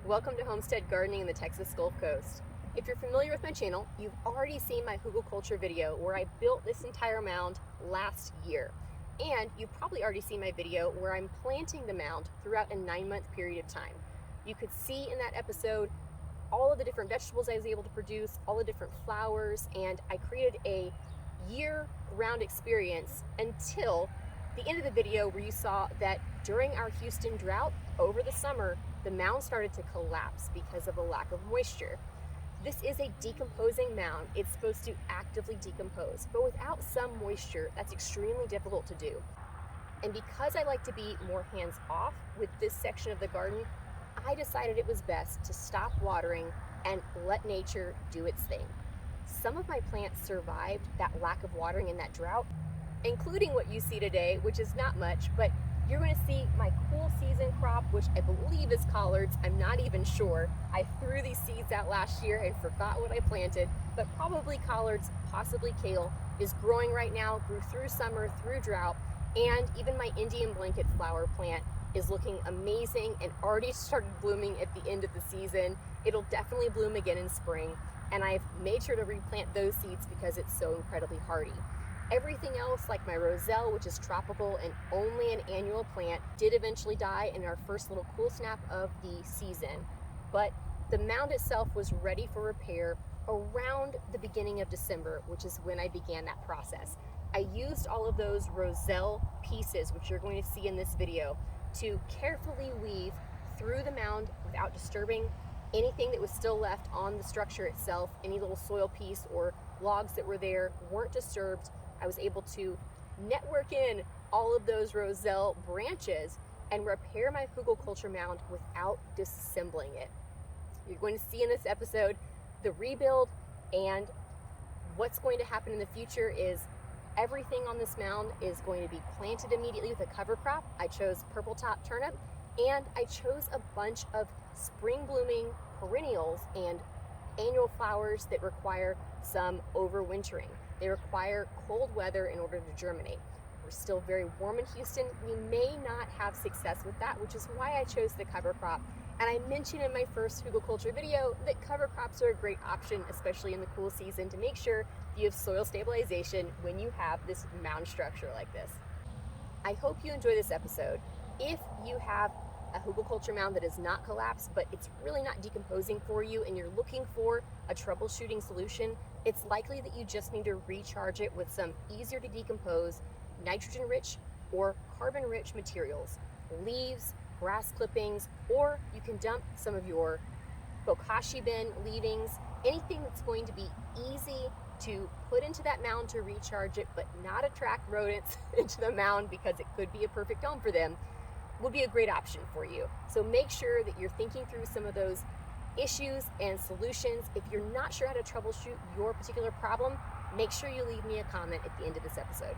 Welcome to Homestead Gardening in the Texas Gulf Coast. If you're familiar with my channel, you've already seen my Hügelkultur video where I built this entire mound last year. And you've probably already seen my video where I'm planting the mound throughout a 9-month period of time. You could see in that episode all of the different vegetables I was able to produce, all the different flowers, and I created a year-round experience until the end of the video where you saw that during our Houston drought over the summer, the mound started to collapse because of a lack of moisture. This is a decomposing mound. It's supposed to actively decompose, but without some moisture, that's extremely difficult to do. And because I like to be more hands-off with this section of the garden, I decided it was best to stop watering and let nature do its thing. Some of my plants survived that lack of watering in that drought, including what you see today, which is not much, but you're going to see my cool season crop, which I believe is collards. I'm not even sure. I threw these seeds out last year and forgot what I planted, but probably collards, possibly kale, is growing right now, grew through summer, through drought, and even my Indian blanket flower plant is looking amazing and already started blooming at the end of the season. It'll definitely bloom again in spring, and I've made sure to replant those seeds because it's so incredibly hardy. Everything else, like my roselle, which is tropical and only an annual plant, did eventually die in our first little cool snap of the season. But the mound itself was ready for repair around the beginning of December, which is when I began that process. I used all of those roselle pieces, which you're going to see in this video, to carefully weave through the mound without disturbing anything that was still left on the structure itself. Any little soil piece or logs that were there weren't disturbed. I was able to network in all of those roselle branches and repair my Hügelkultur mound without disassembling it. You're going to see in this episode the rebuild, and what's going to happen in the future is everything on this mound is going to be planted immediately with a cover crop. I chose purple top turnip, and I chose a bunch of spring blooming perennials and annual flowers that require some overwintering. They require cold weather in order to germinate. We're still very warm in Houston. We may not have success with that, which is why I chose the cover crop. And I mentioned in my first Hügelkultur video that cover crops are a great option, especially in the cool season, to make sure you have soil stabilization when you have this mound structure like this. I hope you enjoy this episode. If you have a Hügelkultur mound that is not collapsed, but it's really not decomposing for you and you're looking for a troubleshooting solution, it's likely that you just need to recharge it with some easier to decompose, nitrogen-rich or carbon-rich materials, leaves, grass clippings, or you can dump some of your bokashi bin leavings, anything that's going to be easy to put into that mound to recharge it, but not attract rodents into the mound because it could be a perfect home for them, would be a great option for you. So make sure that you're thinking through some of those issues and solutions. If you're not sure how to troubleshoot your particular problem, make sure you leave me a comment at the end of this episode.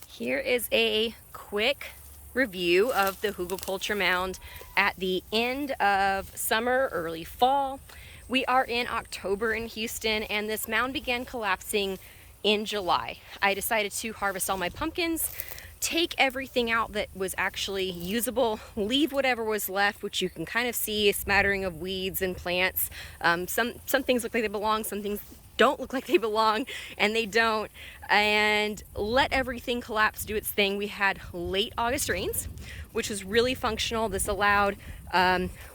Here is a quick review of the Hügelkultur mound at the end of summer, early fall. We are in October in Houston, and this mound began collapsing in July. I decided to harvest all my pumpkins, take everything out that was actually usable, leave whatever was left, which you can kind of see a smattering of weeds and plants. Some things look like they belong, some things don't look like they belong, and they don't, and let everything collapse, do its thing. We had late August rains, which was really functional. This allowed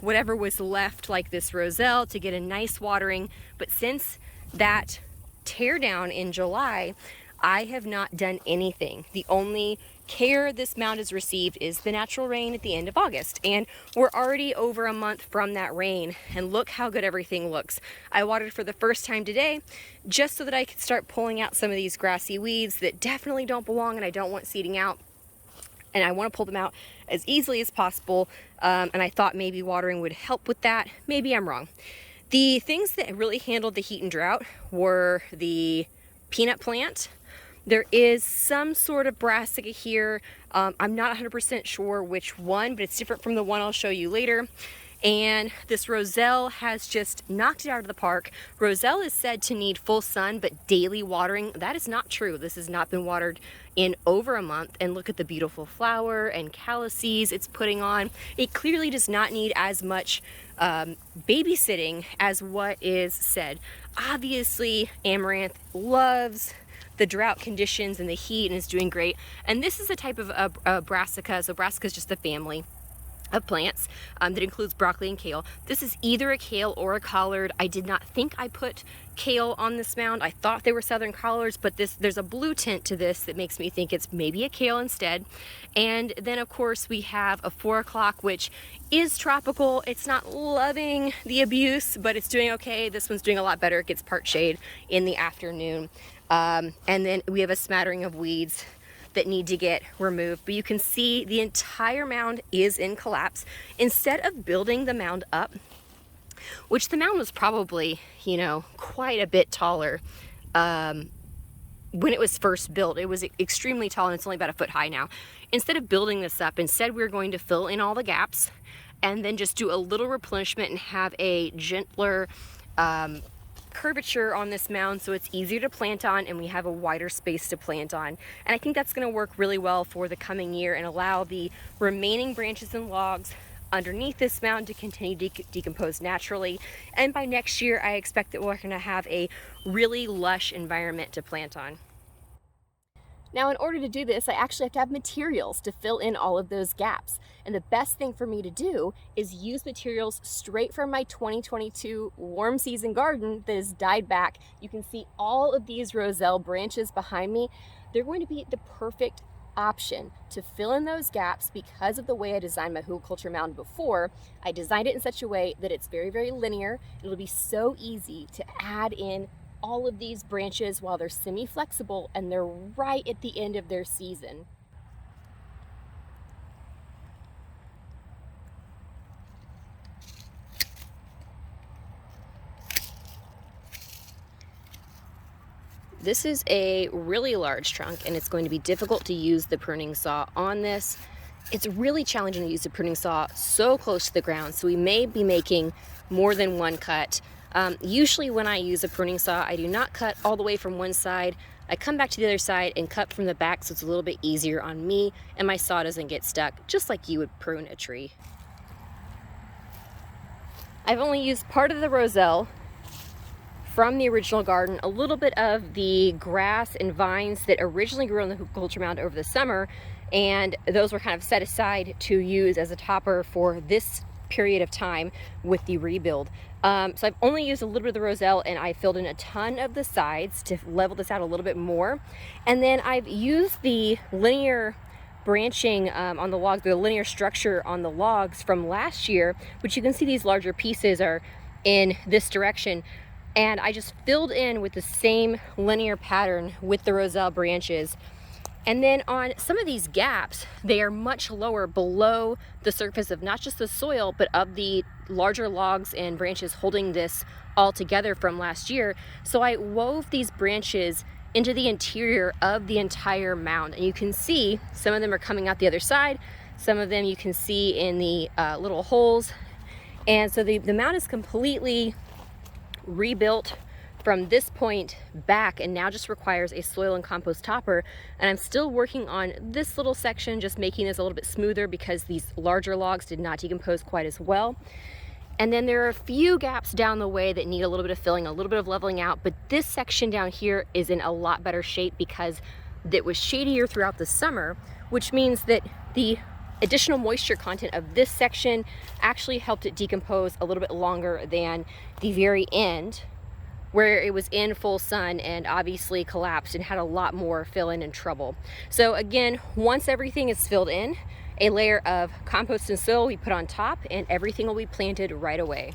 whatever was left, like this roselle, to get a nice watering. But since that tear down in July, I have not done anything. The only care this mound has received is the natural rain at the end of August, and we're already over a month from that rain, and look how good everything looks. I watered for the first time today just so that I could start pulling out some of these grassy weeds that definitely don't belong and I don't want seeding out, and I want to pull them out as easily as possible, and I thought maybe watering would help with that. Maybe I'm wrong. The things that really handled the heat and drought were the peanut plant. There is some sort of brassica here. I'm not 100% sure which one, but it's different from the one I'll show you later. and this roselle has just knocked it out of the park. Roselle is said to need full sun but daily watering. That is not true. This has not been watered in over a month, and look at the beautiful flower and calices it's putting on. It clearly does not need as much babysitting as what is said. Obviously, amaranth loves the drought conditions and the heat and is doing great. And this is a type of brassica. So brassica is just a family of plants that includes broccoli and kale. This is either a kale or a collard. I did not think I put kale on this mound. I thought they were southern collards, but there's a blue tint to this that makes me think it's maybe a kale instead. And then of course we have a 4 o'clock, which is tropical. It's not loving the abuse, but it's doing okay. This one's doing a lot better. It gets part shade in the afternoon. And then we have a smattering of weeds that need to get removed, but you can see the entire mound is in collapse. Instead of building the mound up, which the mound was probably, you know, quite a bit taller when it was first built. It was extremely tall, and it's only about a foot high now. Instead of building this up, instead we're going to fill in all the gaps and then just do a little replenishment and have a gentler curvature on this mound so it's easier to plant on and we have a wider space to plant on. And I think that's going to work really well for the coming year and allow the remaining branches and logs underneath this mound to continue to decompose naturally. And by next year, I expect that we're going to have a really lush environment to plant on. Now, in order to do this, I actually have to have materials to fill in all of those gaps. And the best thing for me to do is use materials straight from my 2022 warm season garden that has died back. You can see all of these roselle branches behind me. They're going to be the perfect option to fill in those gaps because of the way I designed my Hügelkultur mound before. I designed it in such a way that it's very, very linear. It'll be so easy to add in all of these branches while they're semi-flexible and they're right at the end of their season. This is a really large trunk and it's going to be difficult to use the pruning saw on this. It's really challenging to use the pruning saw so close to the ground, so we may be making more than one cut. Usually when I use a pruning saw, I do not cut all the way from one side. I come back to the other side and cut from the back so it's a little bit easier on me and my saw doesn't get stuck, just like you would prune a tree. I've only used part of the roselle from the original garden, a little bit of the grass and vines that originally grew on the Hügelkultur mound over the summer, and those were kind of set aside to use as a topper for this period of time with the rebuild. So I've only used a little bit of the roselle and I filled in a ton of the sides to level this out a little bit more. And then I've used the linear branching on the logs, the linear structure on the logs from last year, which you can see these larger pieces are in this direction. And I just filled in with the same linear pattern with the roselle branches. And then on some of these gaps, they are much lower below the surface of not just the soil, but of the larger logs and branches holding this all together from last year. So I wove these branches into the interior of the entire mound. And you can see some of them are coming out the other side. Some of them you can see in the little holes. And so the mound is completely rebuilt from this point back and now just requires a soil and compost topper. And I'm still working on this little section, just making this a little bit smoother because these larger logs did not decompose quite as well. And then there are a few gaps down the way that need a little bit of filling, a little bit of leveling out, but this section down here is in a lot better shape because it was shadier throughout the summer, which means that the additional moisture content of this section actually helped it decompose a little bit longer than the very end, where it was in full sun and obviously collapsed and had a lot more fill in and trouble. So again, once everything is filled in, a layer of compost and soil we put on top and everything will be planted right away.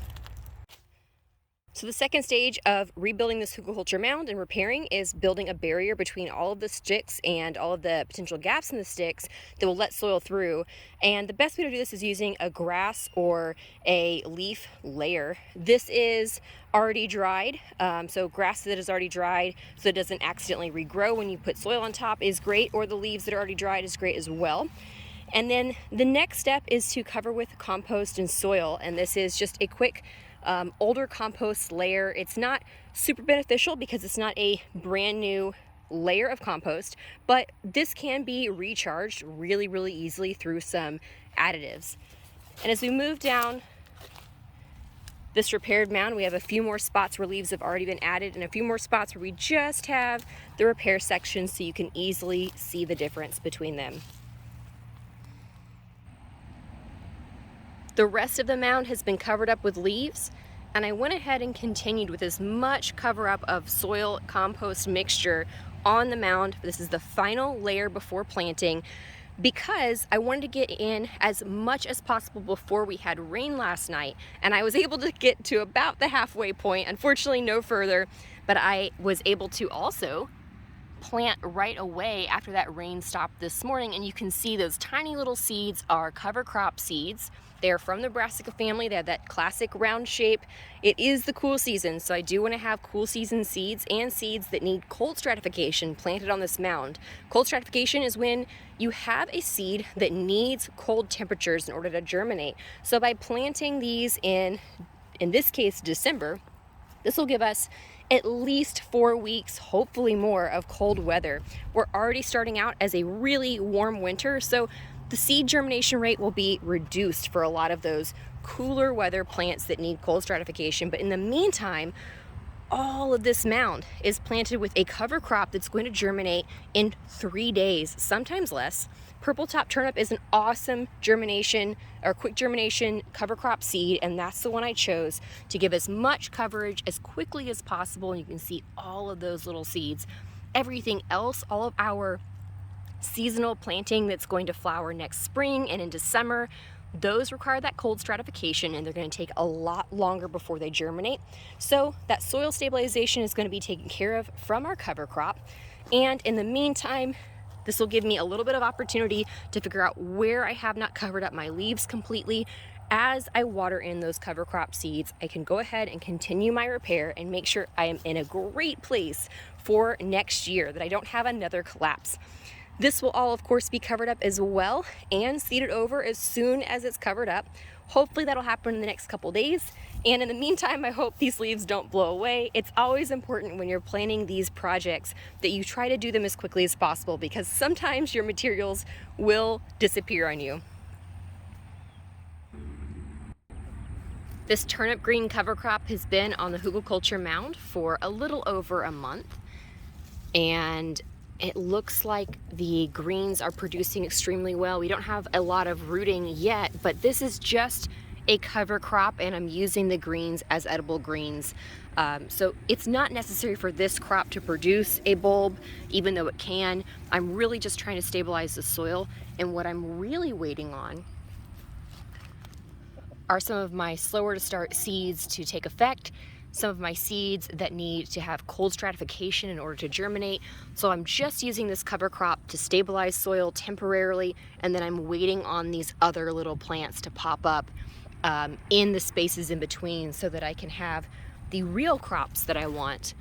So the second stage of rebuilding this Hügelkultur mound and repairing is building a barrier between all of the sticks and all of the potential gaps in the sticks that will let soil through. And the best way to do this is using a grass or a leaf layer. This is already dried, so grass that is already dried so it doesn't accidentally regrow when you put soil on top is great, or the leaves that are already dried is great as well. And then the next step is to cover with compost and soil. And this is just a quick older compost layer. It's not super beneficial because it's not a brand new layer of compost, but this can be recharged really, really easily through some additives. And as we move down this repaired mound, we have a few more spots where leaves have already been added and a few more spots where we just have the repair section, so you can easily see the difference between them. The rest of the mound has been covered up with leaves, and I went ahead and continued with as much cover up of soil compost mixture on the mound. This is the final layer before planting, because I wanted to get in as much as possible before we had rain last night. And I was able to get to about the halfway point, unfortunately no further, but I was able to also plant right away after that rain stopped this morning. And you can see those tiny little seeds are cover crop seeds. They are from the brassica family. They have that classic round shape. It is the cool season, so I do want to have cool season seeds and seeds that need cold stratification planted on this mound. Cold stratification is when you have a seed that needs cold temperatures in order to germinate. So by planting these in this case, December, this will give us at least 4 weeks, hopefully more, of cold weather. We're already starting out as a really warm winter, so the seed germination rate will be reduced for a lot of those cooler weather plants that need cold stratification. But in the meantime, all of this mound is planted with a cover crop that's going to germinate in 3 days, sometimes less. Purple top turnip is an awesome germination or quick germination cover crop seed, and that's the one I chose to give as much coverage as quickly as possible. And you can see all of those little seeds. Everything else, all of our seasonal planting that's going to flower next spring and into summer, those require that cold stratification, and they're going to take a lot longer before they germinate. So that soil stabilization is going to be taken care of from our cover crop. And in the meantime, this will give me a little bit of opportunity to figure out where I have not covered up my leaves completely. As I water in those cover crop seeds, I can go ahead and continue my repair and make sure I am in a great place for next year, that I don't have another collapse. This will all, of course, be covered up as well and seeded over as soon as it's covered up. Hopefully that'll happen in the next couple days. And in the meantime, I hope these leaves don't blow away. It's always important when you're planning these projects that you try to do them as quickly as possible, because sometimes your materials will disappear on you. This turnip green cover crop has been on the Hügelkultur mound for a little over a month, and it looks like the greens are producing extremely well. We don't have a lot of rooting yet, but this is just a cover crop, and I'm using the greens as edible greens. So it's not necessary for this crop to produce a bulb, even though it can. I'm really just trying to stabilize the soil, and what I'm really waiting on are some of my slower to start seeds to take effect, some of my seeds that need to have cold stratification in order to germinate. So I'm just using this cover crop to stabilize soil temporarily, and then I'm waiting on these other little plants to pop up in the spaces in between, so that I can have the real crops that I want,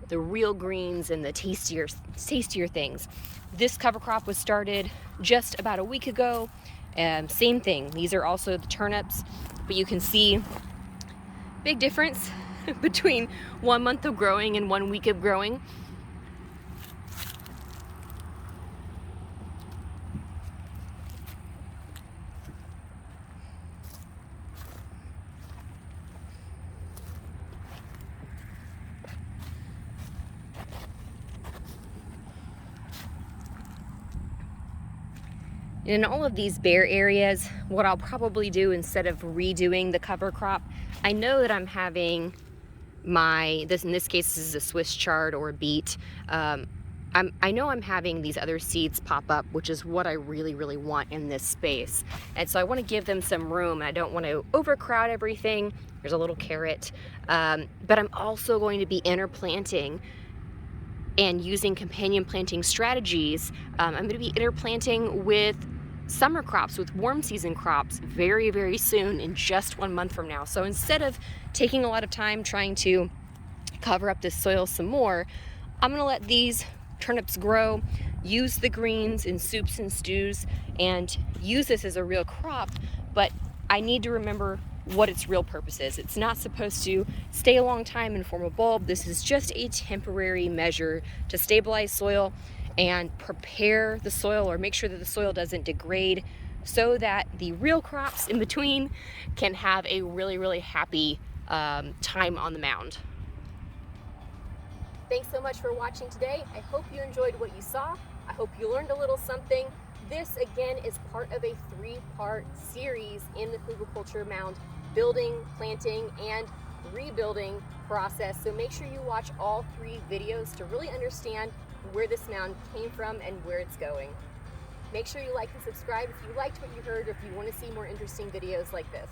the real greens and the tastier things. This cover crop was started just about a week ago. Same thing, these are also the turnips, but you can see big difference between 1 month of growing and 1 week of growing. In all of these bare areas, what I'll probably do instead of redoing the cover crop, I know that I'm having in this case, this is a Swiss chard or a beet. I know I'm having these other seeds pop up, which is what I really, really want in this space. And so I want to give them some room. I don't want to overcrowd everything. There's a little carrot. But I'm also going to be interplanting and using companion planting strategies. I'm going to be interplanting with summer crops, with warm season crops very, very soon, in just 1 month from now. So instead of taking a lot of time trying to cover up this soil some more, I'm going to let these turnips grow, use the greens in soups and stews and use this as a real crop, but I need to remember what its real purpose is. It's not supposed to stay a long time and form a bulb. This is just a temporary measure to stabilize soil and prepare the soil, or make sure that the soil doesn't degrade, so that the real crops in between can have a really happy time on the mound. Thanks so much for watching today. I hope you enjoyed what you saw. I hope you learned a little something. This again is part of a 3-part series in the Hügelkultur mound building, planting, and rebuilding process. So make sure you watch all 3 videos to really understand where this mound came from and where it's going. Make sure you like and subscribe if you liked what you heard, or if you want to see more interesting videos like this.